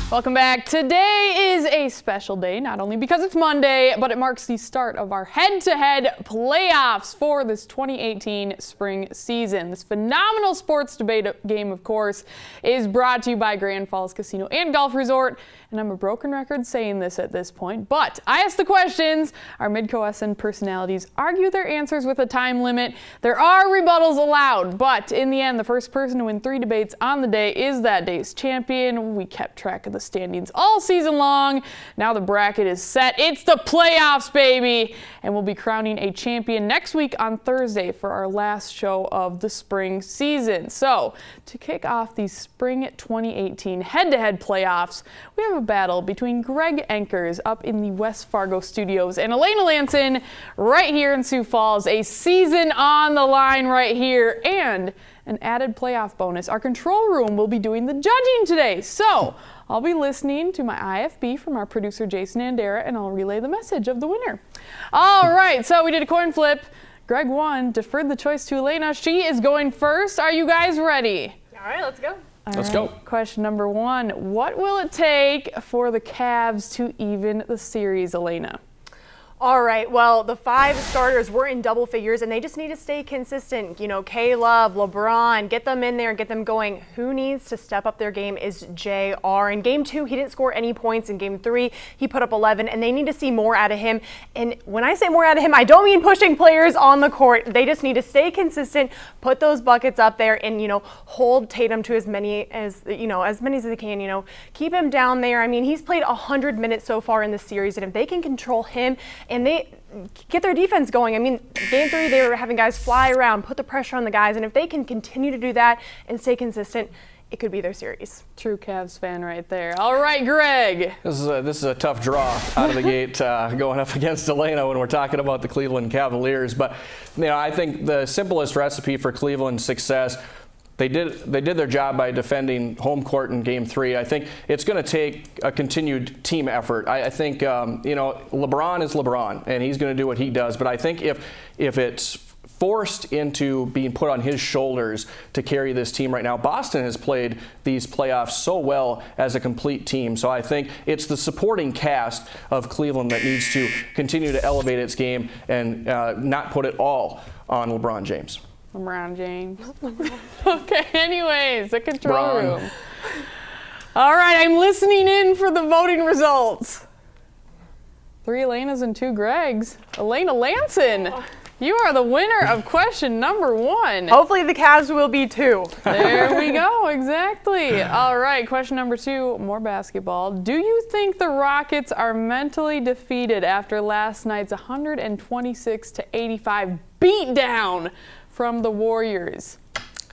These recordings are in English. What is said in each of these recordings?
Welcome back. Today is a special day, not only because it's Monday, but it marks the start of our head-to-head playoffs for this 2018 spring season. This phenomenal sports debate game, of course, is brought to you by Grand Falls Casino and Golf Resort. And I'm a broken record saying this at this point, but I ask the questions. Our Midco SN personalities argue their answers with a time limit. There are rebuttals allowed, but in the end, the first person to win 3 debates on the day is that day's champion. We kept track of the standings all season long. Now the bracket is set. It's the playoffs, baby! And we'll be crowning a champion next week on Thursday for our last show of the spring season. So, to kick off the spring 2018 head-to-head playoffs, we have a battle between Greg Enkers up in the West Fargo studios and Elena Lanson right here in Sioux Falls. A season on the line right here and an added playoff bonus. Our control room will be doing the judging today. So I'll be listening to my IFB from our producer Jason Andera and I'll relay the message of the winner. All right, so we did a coin flip. Greg won, deferred the choice to Elena. She is going first. Are you guys ready? All right, let's go. Let's go. Question number 1. What will it take for the Cavs to even the series, Elena? All right, well, the 5 starters were in double figures, and they just need to stay consistent. You know, K-Love, LeBron, get them in there, get them going. Who needs to step up their game is JR. In Game 2, he didn't score any points. In Game 3, he put up 11, and they need to see more out of him. And when I say more out of him, I don't mean pushing players on the court. They just need to stay consistent, put those buckets up there, and, you know, hold Tatum to as many as they can, you know. Keep him down there. I mean, he's played 100 minutes so far in the series, and if they can control him, and they get their defense going. I mean, Game 3, they were having guys fly around, put the pressure on the guys, and if they can continue to do that and stay consistent, it could be their series. True Cavs fan right there. All right, Greg. This is a tough draw out of the gate going up against Elena when we're talking about the Cleveland Cavaliers. But, you know, I think the simplest recipe for Cleveland's success, They did their job by defending home court in Game 3. I think it's going to take a continued team effort. I think, you know, LeBron is LeBron, and he's going to do what he does. But I think if it's forced into being put on his shoulders to carry this team right now, Boston has played these playoffs so well as a complete team. So I think it's the supporting cast of Cleveland that needs to continue to elevate its game and not put it all on LeBron James. LeBron James. Okay, anyways, the control room. All right, I'm listening in for the voting results. 3 Elenas and 2 Gregs. Elena Lanson, you are the winner of question number 1. Hopefully the Cavs will be too. There we go, exactly. All right, question number 2, more basketball. Do you think the Rockets are mentally defeated after last night's 126-85 beatdown from the Warriors?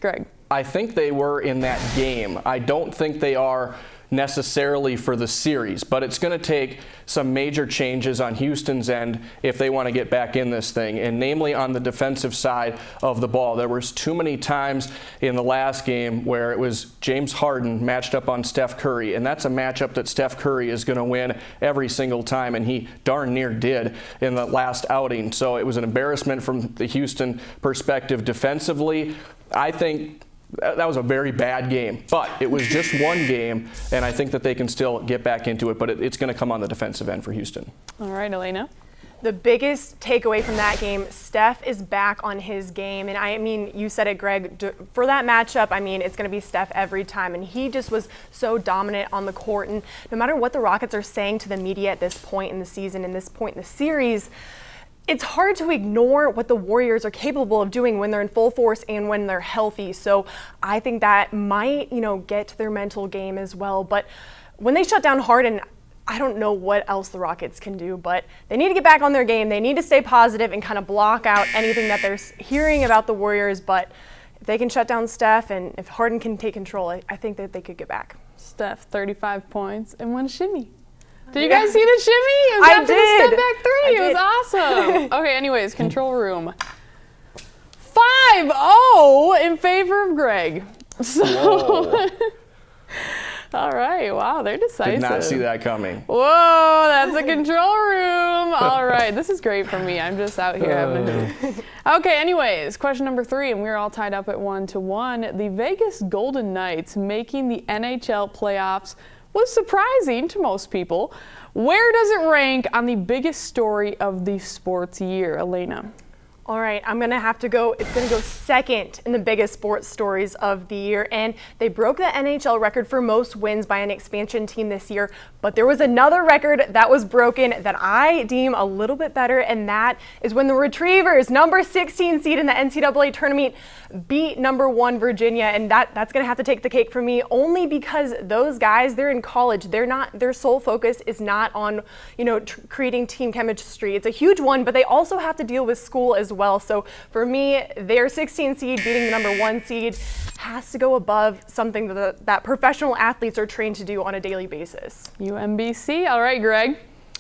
Greg. I think they were in that game. I don't think they are necessarily for the series, but it's going to take some major changes on Houston's end if they want to get back in this thing, and namely on the defensive side of the ball. There was too many times in the last game where it was James Harden matched up on Steph Curry, and that's a matchup that Steph Curry is going to win every single time, and he darn near did in the last outing. So it was an embarrassment from the Houston perspective defensively. I think that was a very bad game, but it was just one game, and I think that they can still get back into it, but it's going to come on the defensive end for Houston. All right, Elena. The biggest takeaway from that game, Steph is back on his game. And I mean, you said it, Greg, for that matchup, I mean, it's going to be Steph every time. And he just was so dominant on the court. And no matter what the Rockets are saying to the media at this point in the season, in this point in the series, it's hard to ignore what the Warriors are capable of doing when they're in full force and when they're healthy. So I think that might, you know, get to their mental game as well. But when they shut down Harden, I don't know what else the Rockets can do, but they need to get back on their game. They need to stay positive and kind of block out anything that they're hearing about the Warriors. But if they can shut down Steph and if Harden can take control, I think that they could get back. Steph, 35 points and 1 shimmy. Did you guys see the shimmy? It was I after did. the step back 3. It was awesome. Okay, anyways, control room. 5-0 in favor of Greg. So, all right, wow, they're decisive. Did not see that coming. Whoa, that's a control room. All right, this is great for me. I'm just out here having a Okay, anyways, question number 3, and we're all tied up at 1-1. The Vegas Golden Knights making the NHL playoffs was surprising to most people. Where does it rank on the biggest story of the sports year, Elena? All right, I'm gonna have to go, it's gonna go second in the biggest sports stories of the year. And they broke the NHL record for most wins by an expansion team this year. But there was another record that was broken that I deem a little bit better, and that is when the Retrievers, number 16 seed in the NCAA tournament, beat number 1 Virginia. And that's gonna have to take the cake for me, only because those guys, they're in college. Their sole focus is not on, creating team chemistry. It's a huge one, but they also have to deal with school as well. So for me, their 16 seed beating the number 1 seed has to go above something that professional athletes are trained to do on a daily basis. UMBC. All right, Greg.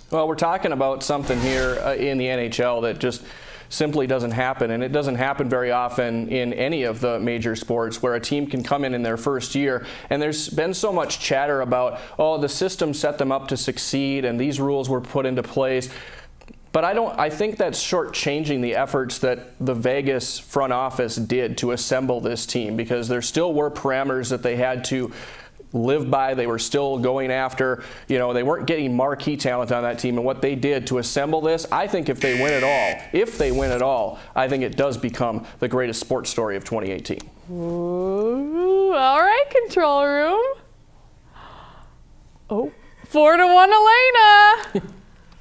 Well, we're talking about something here in the NHL that just simply doesn't happen, and it doesn't happen very often in any of the major sports where a team can come in their first year, and there's been so much chatter about, oh, the system set them up to succeed and these rules were put into place. But I think that's shortchanging the efforts that the Vegas front office did to assemble this team, because there still were parameters that they had to live by. They were still going after, they weren't getting marquee talent on that team. And what they did to assemble this, I think if they win it all, I think it does become the greatest sports story of 2018. Ooh, all right, control room. Oh, 4-1 Elena.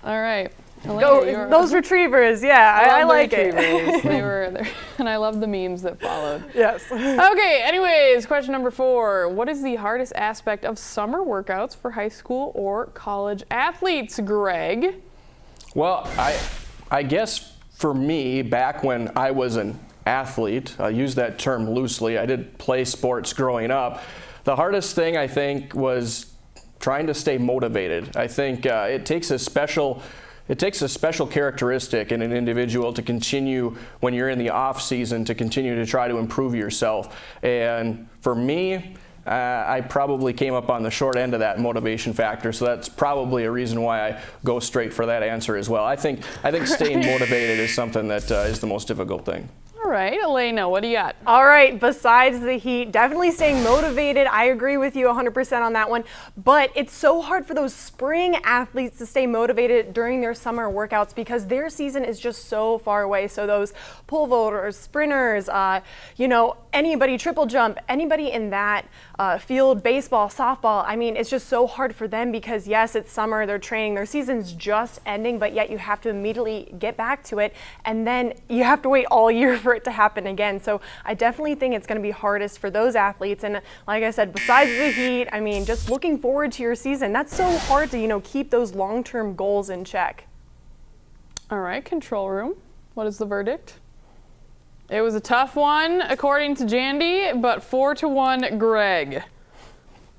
All right. Go, those Retrievers, yeah, I like it. They were there, and I love the memes that followed. Yes. Okay, anyways, question number 4. What is the hardest aspect of summer workouts for high school or college athletes, Greg? Well, I guess for me, back when I was an athlete, I use that term loosely, I did play sports growing up, the hardest thing I think was trying to stay motivated. I think it takes a special characteristic in an individual to continue when you're in the off season, to continue to try to improve yourself. And for me, I probably came up on the short end of that motivation factor, so that's probably a reason why I go straight for that answer as well. I think staying motivated is something that is the most difficult thing. All right, Elena, what do you got? All right, besides the heat, definitely staying motivated. I agree with you 100% on that one. But it's so hard for those spring athletes to stay motivated during their summer workouts because their season is just so far away. So those pole vaulters, sprinters, anybody, triple jump, anybody in that field, baseball, softball, I mean, it's just so hard for them because, yes, it's summer, they're training, their season's just ending, but yet you have to immediately get back to it, and then you have to wait all year for it to happen again. So I definitely think it's going to be hardest for those athletes. And like I said, besides the heat, I mean, just looking forward to your season. That's so hard to, keep those long-term goals in check. All right, control room. What is the verdict? It was a tough one, according to Jandy, but 4-1 Greg.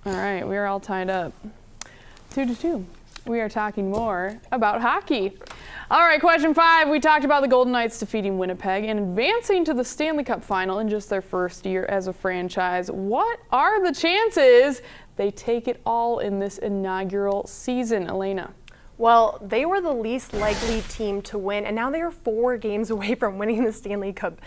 All right, we are all tied up. 2-2. We are talking more about hockey. All right, question 5. We talked about the Golden Knights defeating Winnipeg and advancing to the Stanley Cup final in just their first year as a franchise. What are the chances they take it all in this inaugural season, Elena? Well, they were the least likely team to win, and now they are 4 games away from winning the Stanley Cup.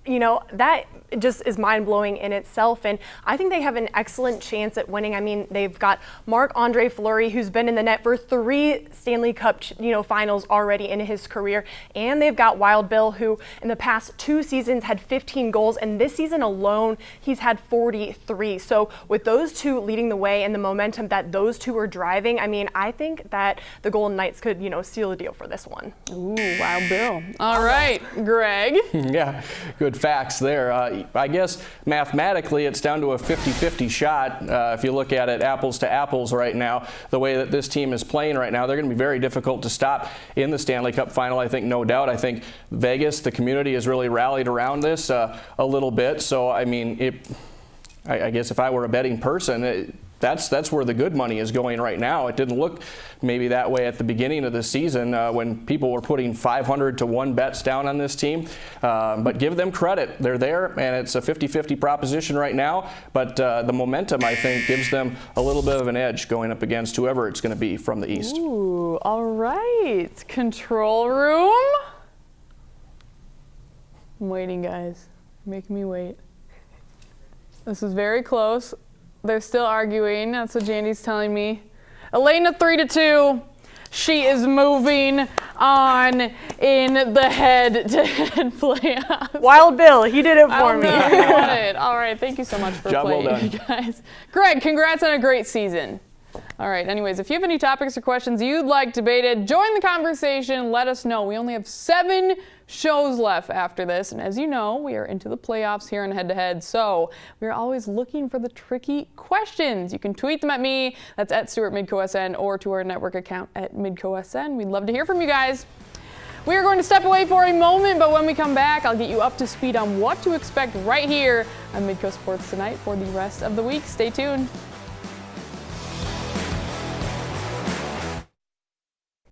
That just is mind-blowing in itself, and I think they have an excellent chance at winning. I mean, they've got Marc-Andre Fleury, who's been in the net for 3 Stanley Cup, finals already in his career, and they've got Wild Bill, who in the past 2 seasons had 15 goals, and this season alone, he's had 43. So with those 2 leading the way and the momentum that those 2 are driving, I mean, I think that the Golden Knights could, seal the deal for this one. Ooh, Wild Bill. All right, Greg. Yeah, good facts there. I guess mathematically it's down to a 50-50 shot. If you look at it apples to apples right now, the way that this team is playing right now, they're going to be very difficult to stop in the Stanley Cup final, I think, no doubt. I think Vegas, the community, has really rallied around this a little bit. So, I mean, I guess if I were a betting person, that's where the good money is going right now. It didn't look maybe that way at the beginning of the season when people were putting 500-1 bets down on this team. But give them credit. They're there, and it's a 50-50 proposition right now. But the momentum, I think, gives them a little bit of an edge going up against whoever it's going to be from the East. Ooh, all right. Control room. I'm waiting, guys. Make me wait. This is very close. They're still arguing. That's what Jandy's telling me. Elena 3-2. She is moving on in the head-to-head playoffs. Wild Bill, he did it for me. I got it. All right, thank you so much for Job well playing, done. guys. Greg, congrats on a great season. All right, anyways, if you have any topics or questions you'd like debated, join the conversation. Let us know. We only have 7 shows left after this, and as you know, we are into the playoffs here on Head2Head, so we're always looking for the tricky questions. You can tweet them at me, that's at Stuart MidcoSN, or to our network account at MidcoSN. We'd love to hear from you guys. We are going to step away for a moment, but when we come back, I'll get you up to speed on what to expect right here on Midco Sports Tonight for the rest of the week. Stay tuned.